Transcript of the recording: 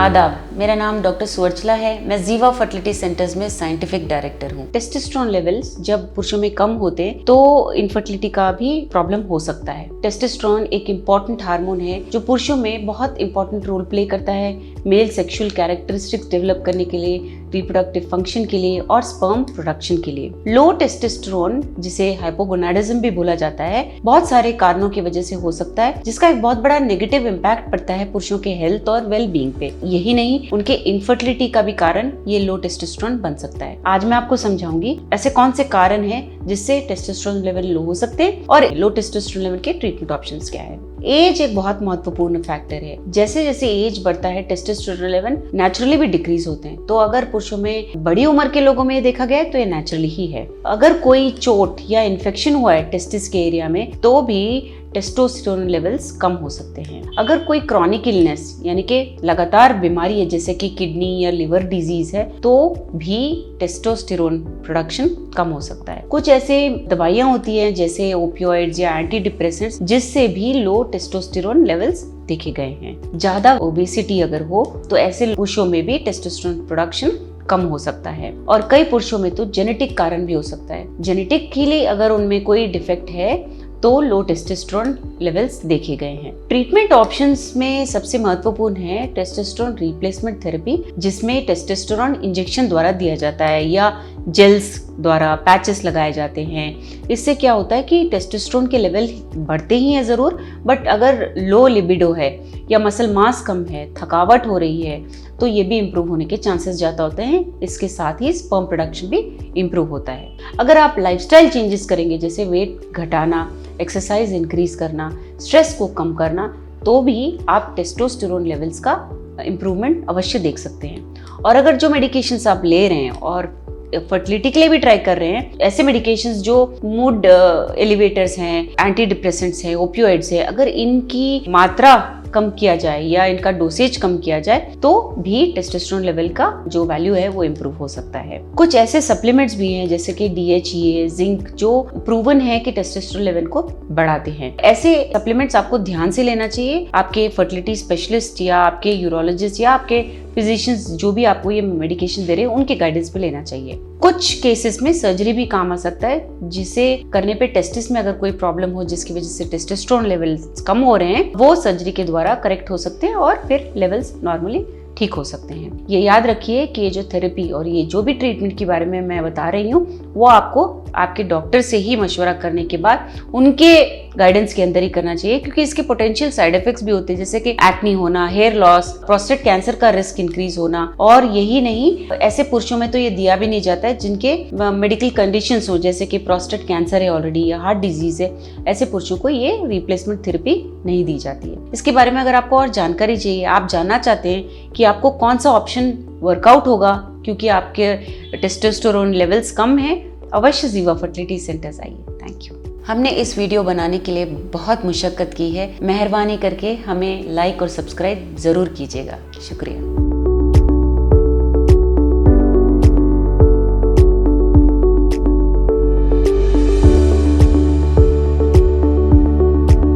आदाब, मेरा नाम डॉक्टर सुवर्चला है। मैं जीवा फर्टिलिटी सेंटर्स में साइंटिफिक डायरेक्टर हूँ। टेस्टोस्टेरोन लेवल्स जब पुरुषों में कम होते हैं तो इनफर्टिलिटी का भी प्रॉब्लम हो सकता है। टेस्टोस्टेरोन एक इम्पॉर्टेंट हार्मोन है जो पुरुषों में बहुत इंपॉर्टेंट रोल प्ले करता है मेल सेक्सुअल कैरेक्टरिस्टिक्स डेवलप करने के लिए, रिप्रोडक्टिव फंक्शन के लिए और स्पर्म प्रोडक्शन के लिए। लो टेस्टोस्टेरोन, जिसे हाइपोगोनाडिज्म भी बोला जाता है, बहुत सारे कारणों की वजह से हो सकता है, जिसका एक बहुत बड़ा नेगेटिव इम्पैक्ट पड़ता है पुरुषों के हेल्थ और वेल बीइंग पे। यही नहीं, उनके इनफर्टिलिटी का भी कारण ये लो टेस्टोस्टेरोन बन सकता है। आज मैं आपको समझाऊंगी ऐसे कौन से कारण हैं जिससे टेस्टोस्टेरोन लेवल लो हो सकते हैं और लो टेस्टोस्टेरोन लेवल के ट्रीटमेंट ऑप्शंस क्या है। एज एक बहुत महत्वपूर्ण फैक्टर है। जैसे जैसे एज बढ़ता है टेस्टोस्टेरोन लेवल नेचुरली भी डिक्रीज होते हैं। तो अगर पुरुषों में बड़ी उम्र के लोगों में देखा गया है तो ये नेचुरली ही है। अगर कोई चोट या इन्फेक्शन हुआ है टेस्टिस के एरिया में तो भी टेस्टोस्टेरोन लेवल्स कम हो सकते हैं। अगर कोई क्रॉनिक इलनेस यानी कि लगातार बीमारी है जैसे कि किडनी या लिवर डिजीज है तो भी टेस्टोस्टेरोन प्रोडक्शन कम हो सकता है। कुछ ऐसे दवाइयां होती हैं जैसे ओपियोइड्स या एंटी डिप्रेसेंट्स जिससे भी लो टेस्टोस्टेरोन लेवल्स देखे गए हैं। ज्यादा ओबेसिटी अगर हो तो ऐसे पुरुषों में भी टेस्टोस्टेरोन प्रोडक्शन कम हो सकता है। और कई पुरुषों में तो जेनेटिक कारण भी हो सकता है। जेनेटिकली अगर उनमें कोई डिफेक्ट है तो लो टेस्टोस्टेरोन लेवल्स देखे गए हैं। ट्रीटमेंट ऑप्शंस में सबसे महत्वपूर्ण है टेस्टोस्टेरोन रिप्लेसमेंट थेरेपी, जिसमें टेस्टोस्टेरोन इंजेक्शन द्वारा दिया जाता है या जेल्स द्वारा पैचेस लगाए जाते हैं। इससे क्या होता है कि टेस्टोस्टेरोन के लेवल बढ़ते ही हैं जरूर, बट अगर लो लिबिडो है या मसल मास कम है, थकावट हो रही है तो ये भी इम्प्रूव होने के चांसेस ज़्यादा होते हैं। इसके साथ ही स्पर्म प्रोडक्शन भी इम्प्रूव होता है। अगर आप लाइफस्टाइल चेंजेस करेंगे जैसे वेट घटाना, एक्सरसाइज इंक्रीज करना, स्ट्रेस को कम करना, तो भी आप टेस्टोस्टेरोन लेवल्स का इम्प्रूवमेंट अवश्य देख सकते हैं। और अगर जो मेडिकेशंस आप ले रहे हैं और फर्टिलिटी के लिए भी ट्राई कर रहे हैं, ऐसे मेडिकेशंस जो मूड एलिवेटर्स हैं, एंटी डिप्रेसेंट्स हैं, ओपियोइड्स हैं, अगर इनकी मात्रा कम किया जाए या इनका डोसेज कम किया जाए तो भी टेस्टोस्टेरोन लेवल का जो वैल्यू है वो इम्प्रूव हो सकता है। कुछ ऐसे सप्लीमेंट्स भी हैं जैसे कि DHEA, जिंक, जो प्रूवन है कि टेस्टोस्टेरोन लेवल को बढ़ाते हैं। ऐसे सप्लीमेंट्स आपको ध्यान से लेना चाहिए। आपके फर्टिलिटी स्पेशलिस्ट या आपके यूरोलॉजिस्ट या आपके फिजिशियंस जो भी आपको ये मेडिकेशन दे रहे हैं उनके गाइडेंस पे लेना चाहिए। कुछ केसेस में सर्जरी भी काम आ सकता है, जिसे करने पे टेस्टिस में अगर कोई प्रॉब्लम हो जिसकी वजह से टेस्टोस्टेरोन लेवल्स कम हो रहे हैं, वो सर्जरी के द्वारा करेक्ट हो सकते हैं और फिर लेवल्स नॉर्मली ठीक हो सकते हैं। ये याद रखिए कि ये जो थेरेपी और ये जो भी ट्रीटमेंट के बारे में मैं बता रही हूँ वो आपको आपके डॉक्टर से ही मशवरा करने के बाद उनके गाइडेंस के अंदर ही करना चाहिए, क्योंकि इसके पोटेंशियल साइड इफेक्ट्स भी होते हैं जैसे कि एक्ने होना, हेयर लॉस, प्रोस्टेट कैंसर का रिस्क इंक्रीज होना। और यही नहीं, ऐसे पुरुषों में तो ये दिया भी नहीं जाता है जिनके मेडिकल कंडीशंस हो जैसे कि प्रोस्टेट कैंसर है ऑलरेडी या हार्ट डिजीज है, ऐसे पुरुषों को ये रिप्लेसमेंट थेरेपी नहीं दी जाती है। इसके बारे में अगर आपको और जानकारी चाहिए, आप जानना चाहते हैं कि आपको कौन सा ऑप्शन वर्कआउट होगा क्योंकि आपके टेस्टोस्टेरोन लेवल्स कम है, अवश्य जीवा फर्टिलिटी सेंटर्स आइए। Thank you. हमने इस वीडियो बनाने के लिए बहुत मुशक्कत की है। मेहरबानी करके हमें लाइक और सब्सक्राइब जरूर कीजिएगा। शुक्रिया।